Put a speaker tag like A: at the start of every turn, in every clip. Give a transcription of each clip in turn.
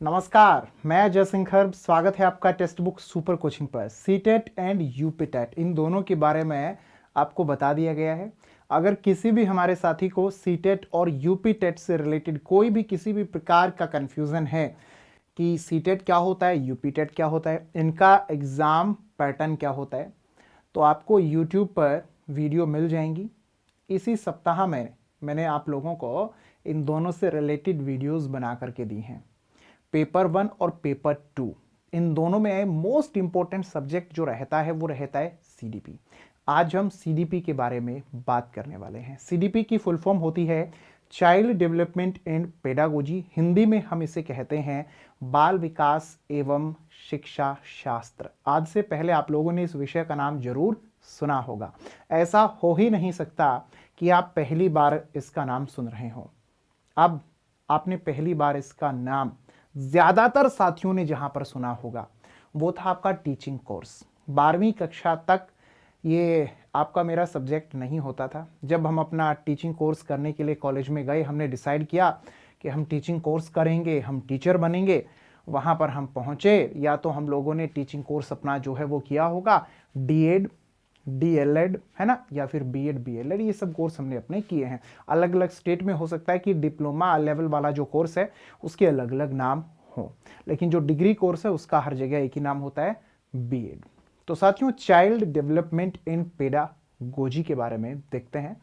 A: नमस्कार, मैं अजय सिंह खर्ब। स्वागत है आपका टेक्स्ट बुक सुपर कोचिंग पर। सीटेट एंड यूपीटेट इन दोनों के बारे में आपको बता दिया गया है। अगर किसी भी हमारे साथी को सीटेट और यूपीटेट से रिलेटेड कोई भी किसी भी प्रकार का कंफ्यूजन है कि सीटेट क्या होता है, यूपीटेट क्या होता है, इनका एग्ज़ाम पैटर्न क्या होता है, तो आपको यूट्यूब पर वीडियो मिल जाएंगी। इसी सप्ताह में मैंने आप लोगों को इन दोनों से रिलेटेड वीडियोस बना करके दी हैं। पेपर 1 और पेपर 2 इन दोनों में मोस्ट इंपॉर्टेंट सब्जेक्ट जो रहता है वो रहता है सीडीपी। आज हम सीडीपी के बारे में बात करने वाले हैं। सीडीपी की फुल फॉर्म होती है child development and pedagogy. Hindi में हम इसे कहते हैं बाल विकास एवं शिक्षा शास्त्र। आज से पहले आप लोगों ने इस विषय का नाम जरूर सुना होगा। ऐसा हो ही नहीं सकता कि आप पहली बार इसका नाम सुन रहे हो। अब आपने पहली बार इसका नाम ज्यादातर साथियों ने जहां पर सुना होगा वो था आपका टीचिंग कोर्स। 12वीं कक्षा तक ये आपका मेरा सब्जेक्ट नहीं होता था। जब हम अपना टीचिंग कोर्स करने के लिए कॉलेज में गए, हमने डिसाइड किया कि हम टीचिंग कोर्स करेंगे, हम टीचर बनेंगे। वहां पर हम पहुंचे, या तो हम लोगों ने टीचिंग कोर्स अपना जो है वो किया होगा, डीएड डीएलएड है ना, या फिर बीएड बीएलएड, ये सब कोर्स हमने अपने किए हैं। अलग अलग स्टेट में हो सकता है कि डिप्लोमा लेवल वाला जो कोर्स है उसके अलग अलग नाम हो, लेकिन जो डिग्री कोर्स है उसका हर जगह एक ही नाम होता है, बीएड। तो साथियों, चाइल्ड डेवलपमेंट इन पेडागोजी के बारे में देखते हैं।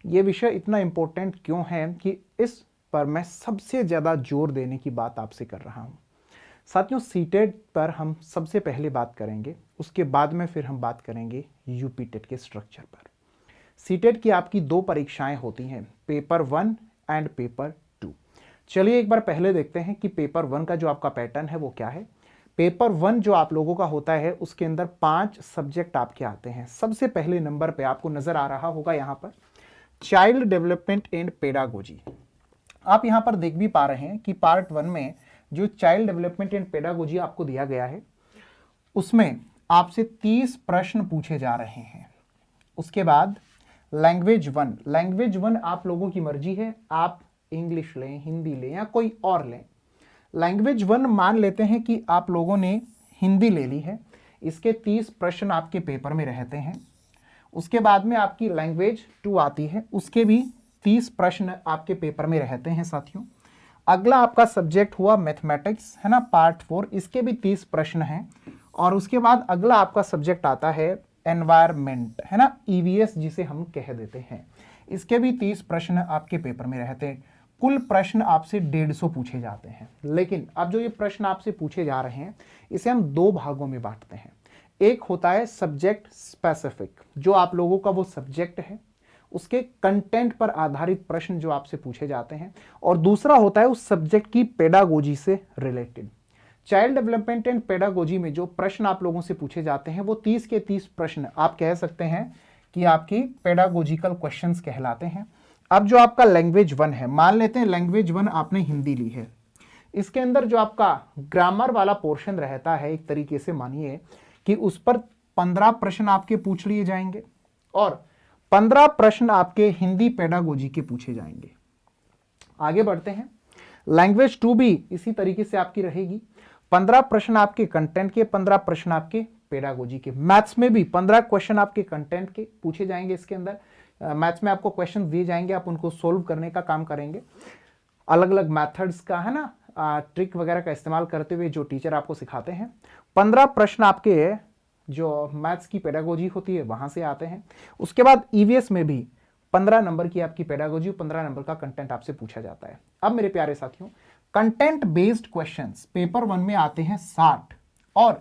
A: ये विषय इतना इंपॉर्टेंट क्यों है कि इस पर मैं सबसे ज्यादा जोर देने की बात आपसे कर रहा हूं। साथियों, सीटेट पर हम सबसे पहले बात करेंगे, उसके बाद में फिर हम बात करेंगे यूपीटेट के स्ट्रक्चर पर। सीटेट की आपकी दो परीक्षाएं होती हैं, पेपर 1 एंड पेपर 2। चलिए एक बार पहले देखते हैं कि पेपर 1 का जो आपका पैटर्न है वो क्या है। पेपर 1 जो आप लोगों का होता है उसके अंदर 5 सब्जेक्ट आपके आते हैं। सबसे पहले नंबर पे आपको नजर आ रहा होगा यहां पर चाइल्ड डेवलपमेंट एंड पेडागोजी। आप यहां पर देख भी पा रहे हैं कि पार्ट 1 में जो चाइल्ड डेवलपमेंट एंड पेडागोजी आपको दिया गया है उसमें आपसे 30 प्रश्न पूछे जा रहे हैं। उसके बाद लैंग्वेज 1 आप लोगों की मर्जी है, आप इंग्लिश लें, हिंदी लें या कोई और लें। लैंग्वेज 1 मान लेते हैं कि आप लोगों ने हिंदी ले ली है। इसके 30 प्रश्न आपके पेपर में रहते हैं। उसके बाद में आपकी लैंग्वेज 2 आती है, उसके भी 30 प्रश्न आपके पेपर में रहते हैं साथियों। अगला आपका सब्जेक्ट हुआ मैथमेटिक्स, है ना, पार्ट 4, इसके भी 30 प्रश्न हैं। और उसके बाद अगला आपका सब्जेक्ट आता है एनवायरमेंट, है ना, ईवीएस जिसे हम कह देते हैं। इसके भी 30 प्रश्न आपके पेपर में रहते हैं। कुल प्रश्न आपसे 150 पूछे जाते हैं। लेकिन अब जो ये प्रश्न आपसे पूछे जा रहे हैं इसे हम दो भागों में बांटते हैं। एक होता है सब्जेक्ट स्पेसिफिक, जो आप लोगों का वो सब्जेक्ट है उसके कंटेंट पर आधारित प्रश्न जो आपसे पूछे जाते हैं, और दूसरा होता है उस सब्जेक्ट की पेडागोजी से related. Child development and pedagogy में जो प्रश्न आप लोगों से पूछे जाते हैं वो 30 के 30 प्रश्न आप कह सकते हैं कि आपकी पेडागोजिकल क्वेश्चंस कहलाते हैं। अब जो आपका लैंग्वेज 1 है, मान लेते हैं लैंग्वेज 1 आपने हिंदी ली है। इसके अंदर जो आपका ग्रामर वाला पोर्शन रहता है, एक तरीके से मानिए कि उस पर 15 प्रश्न आपके पूछ लिए जाएंगे और 15 प्रश्न आपके हिंदी पेडागोजी के पूछे जाएंगे। आगे बढ़ते हैं। लैंग्वेज 2 भी इसी तरीके से आपकी रहेगी। 15 प्रश्न आपके कंटेंट के, 15 प्रश्न आपके पेडागोजी के। मैथ्स में भी 15 क्वेश्चन आपके कंटेंट के पूछे जाएंगे। इसके अंदर मैथ्स में आपको क्वेश्चन दिए जाएंगे, आप उनको सोल्व करने का काम करेंगे। अलग अलग मैथड्स का, है ना, ट्रिक वगैरह का इस्तेमाल करते हुए जो टीचर आपको सिखाते हैं। 15 प्रश्न आपके जो मैथ्स की पेडागोजी होती है वहां से आते हैं। उसके बाद ईवीएस में भी 15 नंबर की आपकी पेडागोजी, 15 नंबर का कंटेंट आपसे पूछा जाता है। अब मेरे प्यारे साथियों, कंटेंट बेस्ड क्वेश्चंस पेपर 1 में आते हैं 60 और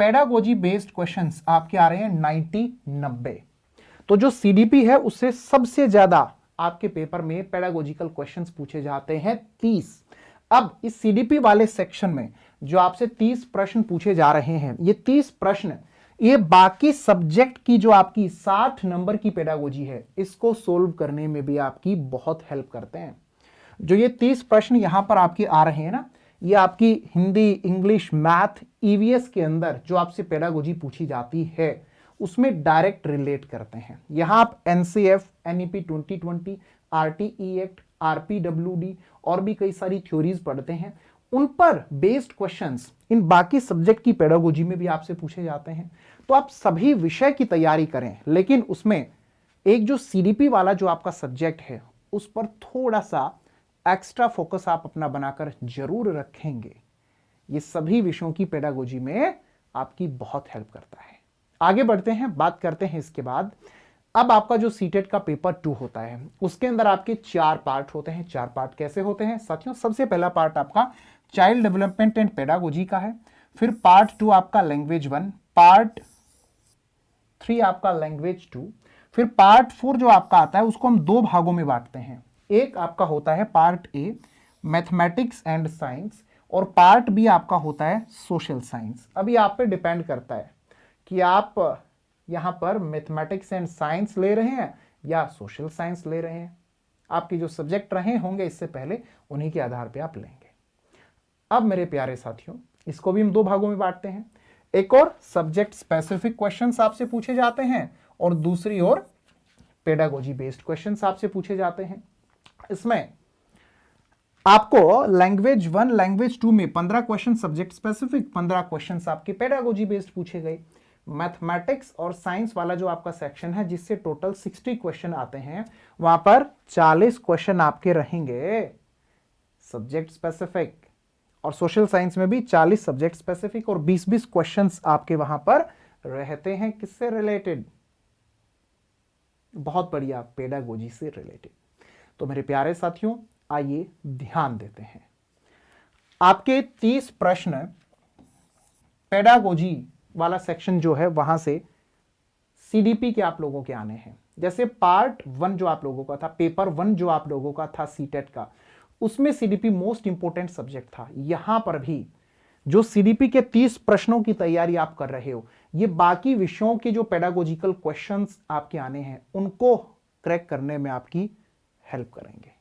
A: पेडागोजी बेस्ड क्वेश्चंस आपके आ रहे हैं 90। तो जो सीडीपी है उससे सबसे ज्यादा आपके पेपर में पेडागोजिकल क्वेश्चंस पूछे जाते हैं 30। अब इस सीडीपी वाले सेक्शन में जो आपसे 30 प्रश्न पूछे जा रहे हैं, ये 30 प्रश्न ये बाकी सब्जेक्ट की जो आपकी 60 नंबर की पेडागोजी है इसको सोल्व करने में भी आपकी बहुत हेल्प करते हैं। जो ये 30 प्रश्न यहां पर आपके आ रहे हैं ना, ये आपकी हिंदी, इंग्लिश, मैथ, ईवीएस के अंदर जो आपसे पेडागोजी पूछी जाती है उसमें डायरेक्ट रिलेट करते हैं। यहां आप NCF, NEP 2020, RTE act, RPWD और भी कई सारी थ्योरीज पढ़ते हैं। उन पर बेस्ड क्वेश्चंस इन बाकी सब्जेक्ट की पेडागोजी में भी आपसे पूछे जाते हैं। तो आप सभी विषय की तैयारी करें, लेकिन उसमें एक जो सीडीपी वाला जो आपका सब्जेक्ट है उस पर थोड़ा सा एक्स्ट्रा फोकस आप अपना बनाकर जरूर रखेंगे। ये सभी विषयों की पेडागोजी में आपकी बहुत हेल्प करता है। आगे बढ़ते हैं, बात करते हैं इसके बाद। अब आपका जो सीटेट का पेपर 2 होता है उसके अंदर आपके 4 पार्ट होते हैं। 4 पार्ट कैसे होते हैं साथियों? सबसे पहला पार्ट आपका चाइल्ड डेवलपमेंट एंड पेडागोजी का है, फिर पार्ट 2 आपका लैंग्वेज 1, पार्ट 3 आपका लैंग्वेज 2, फिर पार्ट 4 जो आपका आता है उसको हम 2 भागों में बांटते हैं। एक आपका होता है part A mathematics and science, और पार्ट बी आपका होता है सोशल साइंस। अभी आप पे डिपेंड करता है कि आप यहां पर मैथमेटिक्स एंड साइंस ले रहे हैं या सोशल साइंस ले रहे हैं। आपके जो सब्जेक्ट रहे होंगे इससे पहले उन्हीं के आधार पे आप लेंगे। अब मेरे प्यारे साथियों, इसको भी हम 2 भागों में बांटते हैं। एक और सब्जेक्ट स्पेसिफिक क्वेश्चंस आपसे पूछे जाते हैं और दूसरी ओर पेडागोजी बेस्ड क्वेश्चंस आपसे पूछे जाते हैं। इसमें आपको लैंग्वेज 1 लैंग्वेज 2 में 15 क्वेश्चन सब्जेक्ट स्पेसिफिक, 15 क्वेश्चंस आपके पेडागोजी बेस्ड पूछे गए। मैथमेटिक्स और साइंस वाला जो आपका सेक्शन है जिससे टोटल 60 क्वेश्चन आते हैं, वहां पर 40 क्वेश्चन आपके रहेंगे सब्जेक्ट स्पेसिफिक, और सोशल साइंस में भी 40 सब्जेक्ट स्पेसिफिक और 20-20 क्वेश्चंस आपके वहां पर रहते हैं। किससे रिलेटेड? बहुत बढ़िया, पेडागोजी से रिलेटेड। तो मेरे प्यारे साथियों, आइए ध्यान देते हैं। आपके 30 प्रश्न पेडागोजी वाला सेक्शन जो है वहां से सीडीपी के आप लोगों के आने हैं। जैसे पार्ट 1 जो आप लोगों का था, पेपर 1 जो आप लोगों का था सीटेट का, उसमें सीडीपी मोस्ट इंपोर्टेंट सब्जेक्ट था। यहां पर भी जो सीडीपी के 30 प्रश्नों की तैयारी आप कर रहे हो, ये बाकी विषयों के जो पेडागोजिकल क्वेश्चंस आपके आने हैं उनको क्रैक करने में आपकी हेल्प करेंगे।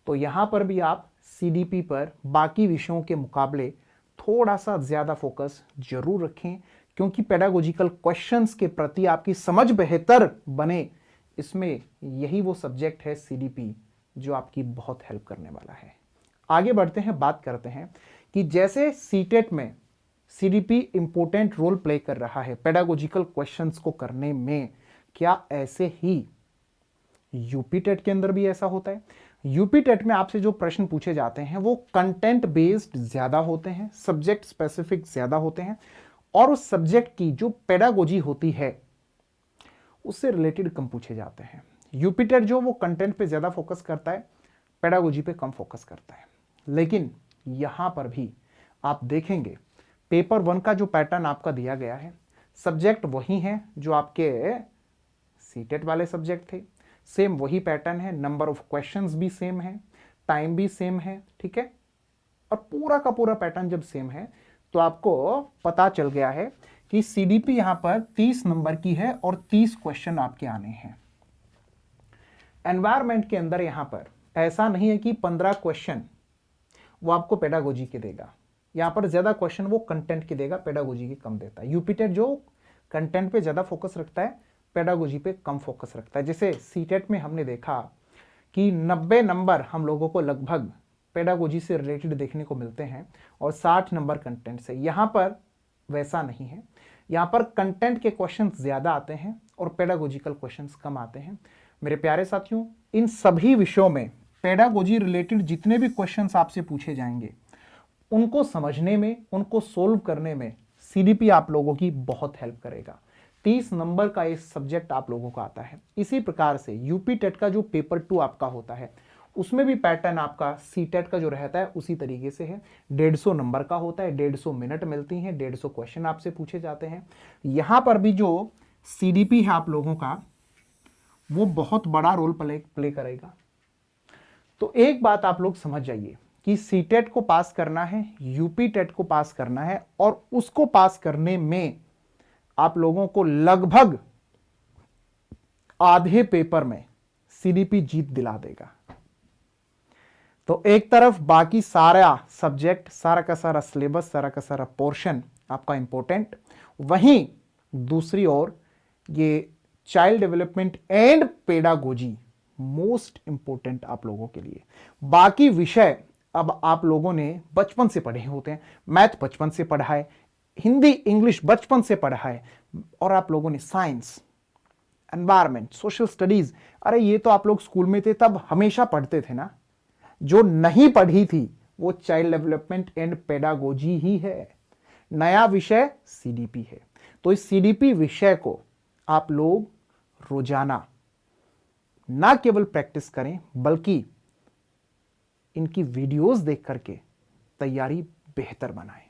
A: तो यहां पर भी आप सीडीपी पर बाकी विषयों के मुकाबले थोड़ा सा ज्यादा फोकस जरूर रखें, क्योंकि पेडागोजिकल क्वेश्चंस के प्रति आपकी समझ बेहतर बने, इसमें यही वो सब्जेक्ट है सीडीपी जो आपकी बहुत हेल्प करने वाला है। आगे बढ़ते हैं, बात करते हैं कि जैसे सीटेट में सीडीपी इंपॉर्टेंट रोल प्ले कर रहा है पेडागोजिकल क्वेश्चंस को करने में, क्या ऐसे ही यूपी टेट के अंदर भी ऐसा होता है? यूपी टेट में आपसे जो प्रश्न पूछे जाते हैं वो कंटेंट बेस्ड ज्यादा होते हैं, सब्जेक्ट स्पेसिफिक ज्यादा होते हैं, और उस सब्जेक्ट की जो पेडागोजी होती है उससे रिलेटेड कम पूछे जाते हैं। यूपी टेट जो वो कंटेंट पे ज्यादा फोकस करता है, पेडागोजी पे कम फोकस करता है। लेकिन यहां पर भी आप देखेंगे पेपर 1 का जो पैटर्न आपका दिया गया है, सब्जेक्ट वही है जो आपके सीटेट वाले सब्जेक्ट थे, सेम वही पैटर्न है, नंबर ऑफ क्वेश्चंस भी सेम है, टाइम भी सेम है, ठीक है। और पूरा का पूरा पैटर्न जब सेम है तो आपको पता चल गया है कि सीडीपी यहां पर 30 नंबर की है और 30 क्वेश्चन आपके आने हैं। एनवायरमेंट के अंदर यहां पर ऐसा नहीं है कि 15 क्वेश्चन वो आपको पेडागोजी के देगा, यहां पर ज्यादा क्वेश्चन वो कंटेंट के देगा, पेडागोजी के कम देता है। यूपी टेट जो कंटेंट पे ज्यादा फोकस रखता है, पेडागोजी पे कम फोकस रखता है। जैसे सीटेट में हमने देखा कि 90 नंबर हम लोगों को लगभग पेडागोजी से रिलेटेड देखने को मिलते हैं और 60 नंबर कंटेंट से। यहां पर वैसा नहीं है, यहां पर कंटेंट के क्वेश्चंस ज्यादा आते हैं और पेडागोजिकल क्वेश्चंस कम आते हैं। मेरे प्यारे साथियों, इन सभी विषयों में पेडागोजी रिलेटेड जितने भी क्वेश्चंस आपसे पूछे जाएंगे उनको समझने में, उनको सोल्व करने में सीडीपी आप लोगों की बहुत हेल्प करेगा। 30 नंबर का ये सब्जेक्ट आप लोगों का आता है। इसी प्रकार से यूपी टेट का जो पेपर 2 आपका होता है उसमें भी पैटर्न आपका सीटेट का जो रहता है उसी तरीके से है। 150 नंबर का होता है, 150 मिनट मिलती हैं, 150 क्वेश्चन आपसे पूछे जाते हैं। यहां पर भी जो सीडीपी है आप लोगों का वो बहुत बड़ा रोल प्ले करेगा। तो एक बात आप लोग समझ जाइए कि सीटेट को पास करना है, यूपी टेट को पास करना है, और उसको पास करने में आप लोगों को लगभग आधे पेपर में सीडीपी जीत दिला देगा। तो एक तरफ बाकी सारा सब्जेक्ट, सारा का सारा सिलेबस, सारा का सारा पोर्शन आपका इंपॉर्टेंट, वहीं दूसरी ओर ये child development and pedagogy most important आप लोगों के लिए। बाकी विषय अब आप लोगों ने बचपन से पढ़े होते हैं, मैथ बचपन से पढ़ा है, हिंदी इंग्लिश बचपन से पढ़ा है, और आप लोगों ने साइंस, एनवायरमेंट, सोशल स्टडीज, अरे ये तो आप लोग स्कूल में थे तब हमेशा पढ़ते थे ना। जो नहीं पढ़ी थी वो चाइल्ड डेवलपमेंट एंड पेडागोजी ही है। नया विषय सीडीपी है। तो इस सीडीपी विषय को आप लोग रोजाना ना केवल प्रैक्टिस करें बल्कि इनकी वीडियोस देख करके तैयारी बेहतर बनाएं।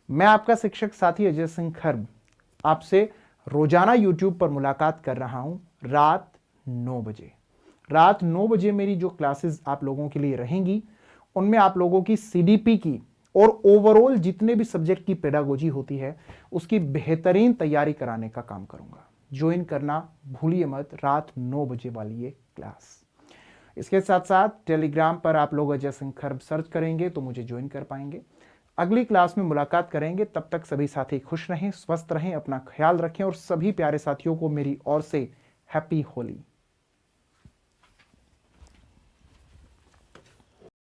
A: मैं आपका शिक्षक साथी अजय सिंह खर्ब आपसे रोजाना यूट्यूब पर मुलाकात कर रहा हूं रात 9 बजे। रात 9 बजे मेरी जो क्लासेस आप लोगों के लिए रहेंगी उनमें आप लोगों की सीडीपी की और ओवरऑल जितने भी सब्जेक्ट की पेडागोजी होती है उसकी बेहतरीन तैयारी कराने का काम करूंगा। ज्वाइन करना भूलिए मत, रात 9 बजे वाली ये क्लास। इसके साथ साथ टेलीग्राम पर आप लोग अजय सिंह खर्ब सर्च करेंगे तो मुझे ज्वाइन कर पाएंगे। अगली क्लास में मुलाकात करेंगे, तब तक सभी साथी खुश रहें, स्वस्थ रहें, अपना ख्याल रखें और सभी प्यारे साथियों को मेरी ओर से हैप्पी होली।